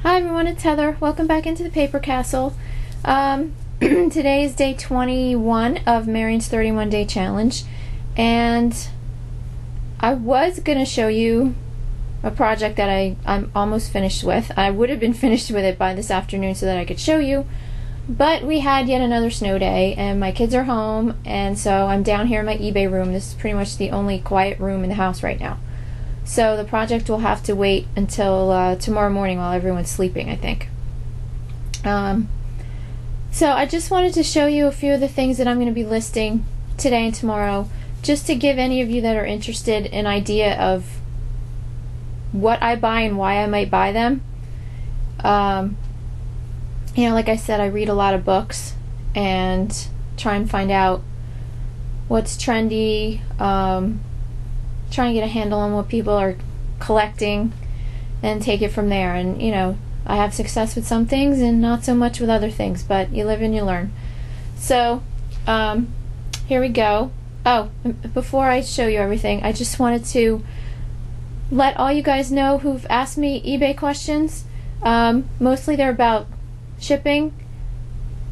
Hi everyone, it's Heather. Welcome back into the Paper Castle. Today is day 21 of Marion's 31-day challenge, and I was going to show you a project that I'm almost finished with. I would have been finished with it by this afternoon so that I could show you, but we had yet another snow day and my kids are home, and so I'm down here in my eBay room. This is pretty much the only quiet room in the house right now. So the project will have to wait until tomorrow morning while everyone's sleeping, I think. So I just wanted to show you a few of the things that I'm going to be listing today and tomorrow, just to give any of you that are interested an idea of what I buy and why I might buy them. You know, like I said, I read a lot of books and try and find out what's trendy, try and get a handle on what people are collecting and take it from there. And you know, I have success with some things and not so much with other things, but you live and you learn. So here we go. Oh, before I show you everything, I just wanted to let all you guys know who've asked me eBay questions. Mostly they're about shipping.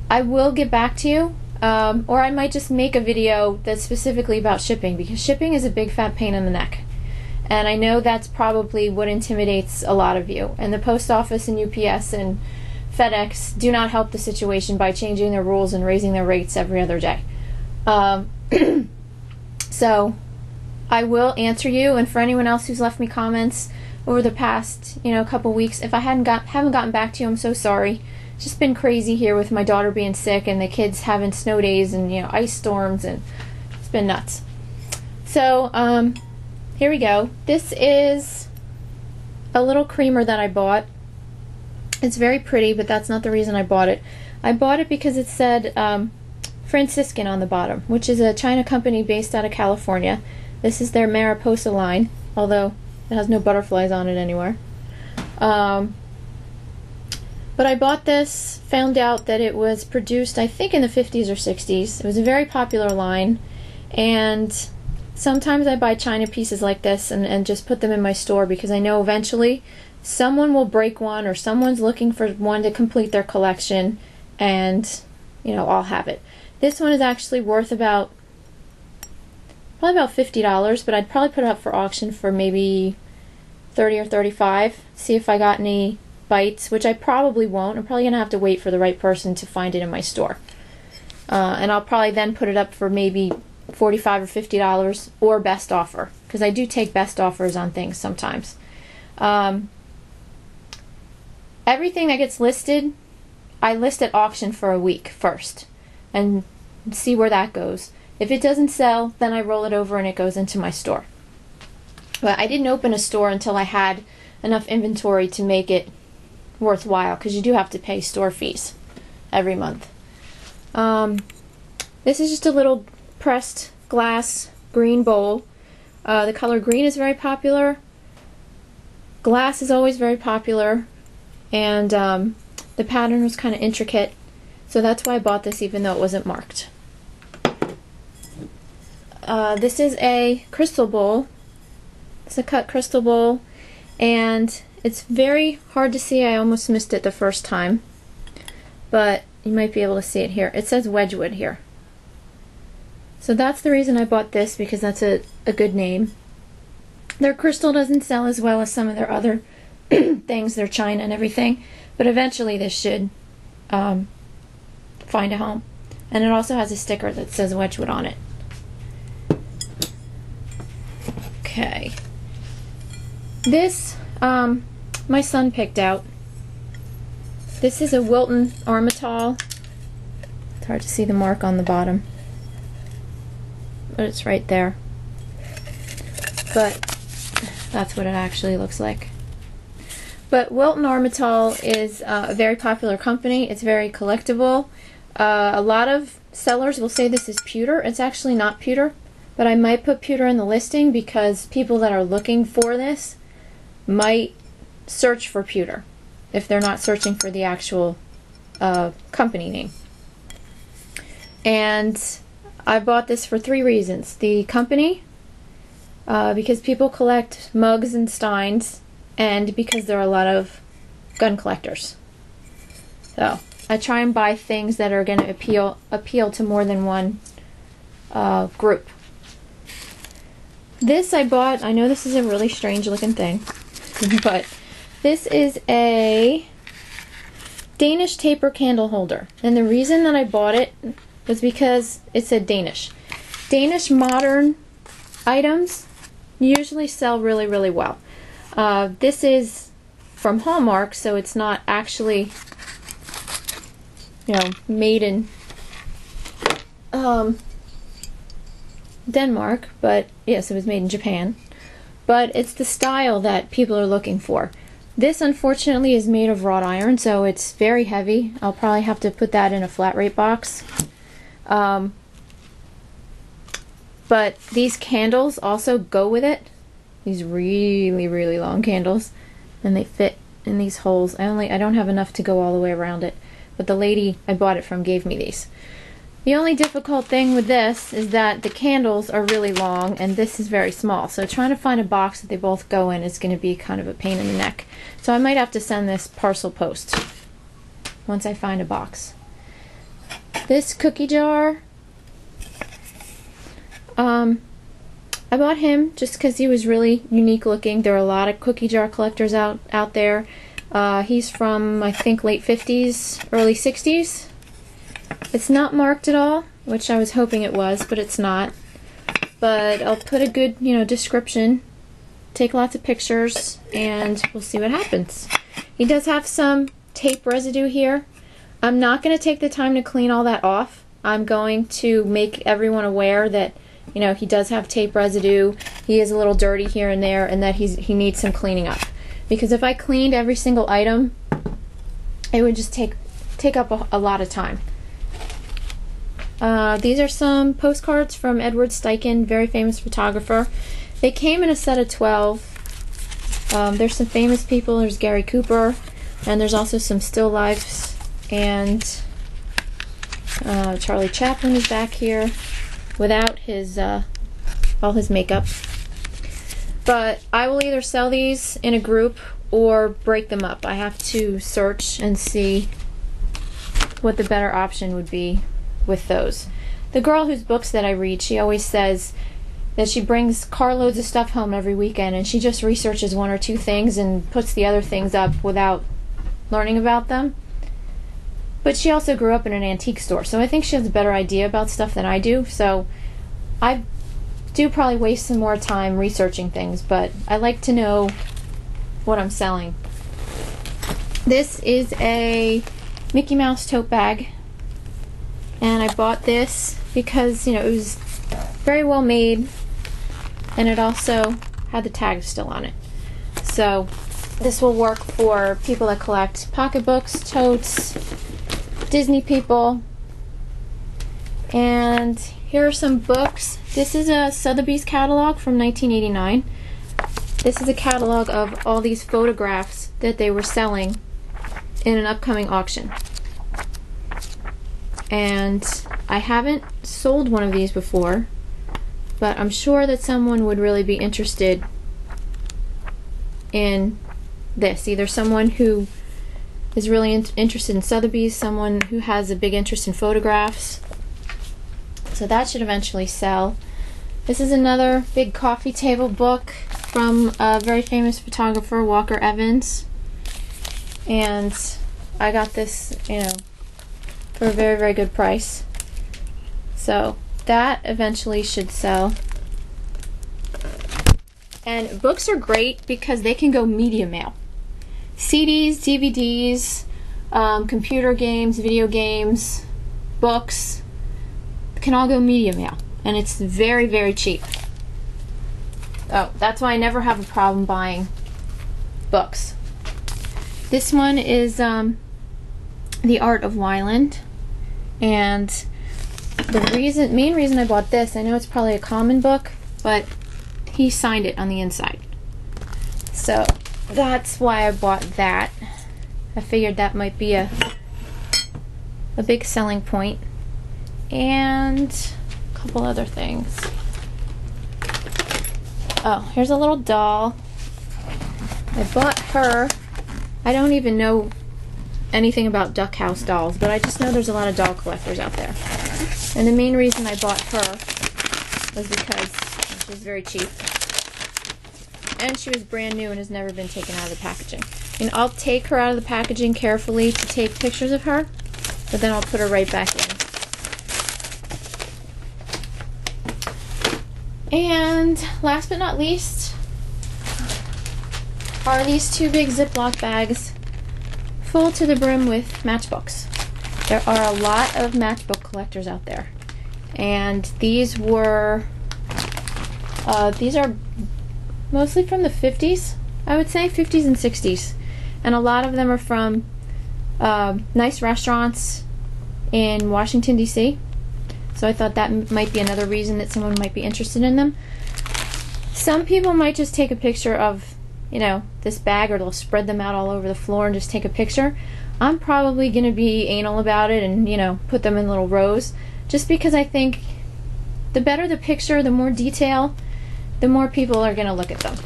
I will get back to you. Or I might just make a video that's specifically about shipping, because shipping is a big fat pain in the neck. And I know that's probably what intimidates a lot of you. And the post office and UPS and FedEx do not help the situation by changing their rules and raising their rates every other day. So I will answer you, and for anyone else who's left me comments over the past, couple weeks, if I haven't gotten back to you, I'm so sorry. It's just been crazy here with my daughter being sick and the kids having snow days and ice storms, and it's been nuts. So here we go. This is a little creamer that I bought. It's very pretty, but that's not the reason I bought it. I bought it because it said Franciscan on the bottom, which is a China company based out of California. This is their Mariposa line, although it has no butterflies on it anywhere. But I bought this, found out that it was produced, I think, in the 50s or 60s. It was a very popular line, and sometimes I buy China pieces like this and just put them in my store, because I know eventually someone will break one, or someone's looking for one to complete their collection, and I'll have it. This one is actually worth probably about $50, but I'd probably put it up for auction for maybe $30 or $35. See if I got any bites, which I probably won't. I'm probably gonna have to wait for the right person to find it in my store, and I'll probably then put it up for maybe $45 or $50 or best offer, because I do take best offers on things sometimes. Everything that gets listed, I list at auction for a week first and see where that goes. If it doesn't sell, then I roll it over and it goes into my store. But I didn't open a store until I had enough inventory to make it worthwhile, because you do have to pay store fees every month. This is just a little pressed glass green bowl. The color green is very popular. Glass is always very popular, and the pattern was kind of intricate, so that's why I bought this even though it wasn't marked. This is a crystal bowl. It's a cut crystal bowl, and it's very hard to see. I almost missed it the first time, but you might be able to see it here. It says Wedgwood here. So that's the reason I bought this, because that's a good name. Their crystal doesn't sell as well as some of their other things, their china and everything, but eventually this should find a home. And it also has a sticker that says Wedgwood on it. Okay. This my son picked out. This is a Wilton Armitol. It's hard to see the mark on the bottom, but it's right there. But that's what it actually looks like. But Wilton Armitol is a very popular company. It's very collectible. A lot of sellers will say this is pewter. It's actually not pewter, but I might put pewter in the listing because people that are looking for this might search for pewter if they're not searching for the actual company name. And I bought this for 3 reasons. The company, because people collect mugs and steins, and because there are a lot of gun collectors. So I try and buy things that are going to appeal to more than one group. This I bought. I know this is a really strange looking thing, but this is a Danish taper candle holder. And the reason that I bought it was because it said Danish. Danish modern items usually sell really, really well. This is from Hallmark, so it's not actually, you know, made in Denmark, but yes, it was made in Japan. But it's the style that people are looking for. This, unfortunately, is made of wrought iron, so it's very heavy. I'll probably have to put that in a flat rate box. But these candles also go with it. These really, really long candles, and they fit in these holes. I don't have enough to go all the way around it, but the lady I bought it from gave me these. The only difficult thing with this is that the candles are really long and this is very small, so trying to find a box that they both go in is going to be kind of a pain in the neck. So I might have to send this parcel post once I find a box. This cookie jar, I bought him just because he was really unique looking. There are a lot of cookie jar collectors out there. He's from, I think, late 50s, early 60s. It's not marked at all, which I was hoping it was, but it's not. But I'll put a good, description, take lots of pictures, and we'll see what happens. He does have some tape residue here. I'm not going to take the time to clean all that off. I'm going to make everyone aware that, he does have tape residue. He is a little dirty here and there, and that he needs some cleaning up. Because if I cleaned every single item, it would just take up a lot of time. These are some postcards from Edward Steichen, very famous photographer. They came in a set of 12. There's some famous people. There's Gary Cooper, and there's also some still lifes, and Charlie Chaplin is back here without his all his makeup. But I will either sell these in a group or break them up. I have to search and see what the better option would be with those. The girl whose books that I read, she always says that she brings carloads of stuff home every weekend and she just researches one or two things and puts the other things up without learning about them. But she also grew up in an antique store, so I think she has a better idea about stuff than I do. So I do probably waste some more time researching things, but I like to know what I'm selling. This is a Mickey Mouse tote bag, and I bought this because it was very well made, and it also had the tag still on it. So this will work for people that collect pocketbooks, totes, Disney people. And here are some books. This is a Sotheby's catalog from 1989. This is a catalog of all these photographs that they were selling in an upcoming auction. And I haven't sold one of these before, but I'm sure that someone would really be interested in this. Either someone who is really interested in Sotheby's, someone who has a big interest in photographs. So that should eventually sell. This is another big coffee table book from a very famous photographer, Walker Evans. And I got this, for a very, very good price. So that eventually should sell. And books are great because they can go media mail. CDs, DVDs, computer games, video games, books, can all go media mail. And it's very, very cheap. Oh, that's why I never have a problem buying books. This one is The Art of Wyland. And the main reason I bought this, I know it's probably a common book, but he signed it on the inside. So that's why I bought that. I figured that might be a big selling point. And a couple other things. Oh, here's a little doll. I bought her. I don't even know anything about duck house dolls, but I just know there's a lot of doll collectors out there. And the main reason I bought her was because she was very cheap. And she was brand new and has never been taken out of the packaging. And I'll take her out of the packaging carefully to take pictures of her, but then I'll put her right back in. And last but not least are these two big Ziploc bags full to the brim with matchbooks. There are a lot of matchbook collectors out there. And these are mostly from the 50s, I would say, 50s and 60s. And a lot of them are from nice restaurants in Washington, D.C. So I thought that might be another reason that someone might be interested in them. Some people might just take a picture of, this bag, or they'll spread them out all over the floor and just take a picture. I'm probably going to be anal about it and, put them in little rows, just because I think the better the picture, the more detail, the more people are going to look at them.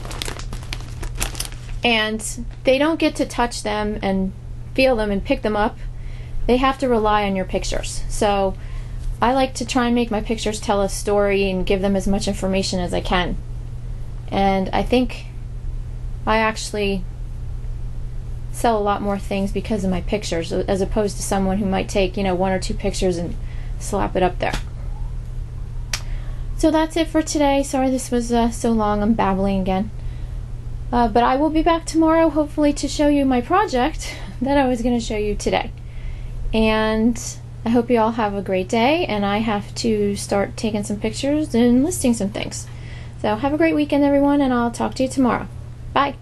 And they don't get to touch them and feel them and pick them up. They have to rely on your pictures. So I like to try and make my pictures tell a story and give them as much information as I can. And I think I actually sell a lot more things because of my pictures, as opposed to someone who might take, one or two pictures and slap it up there. So that's it for today. Sorry this was so long. I'm babbling again. But I will be back tomorrow, hopefully, to show you my project that I was going to show you today. And I hope you all have a great day, and I have to start taking some pictures and listing some things. So have a great weekend, everyone, and I'll talk to you tomorrow. Bye.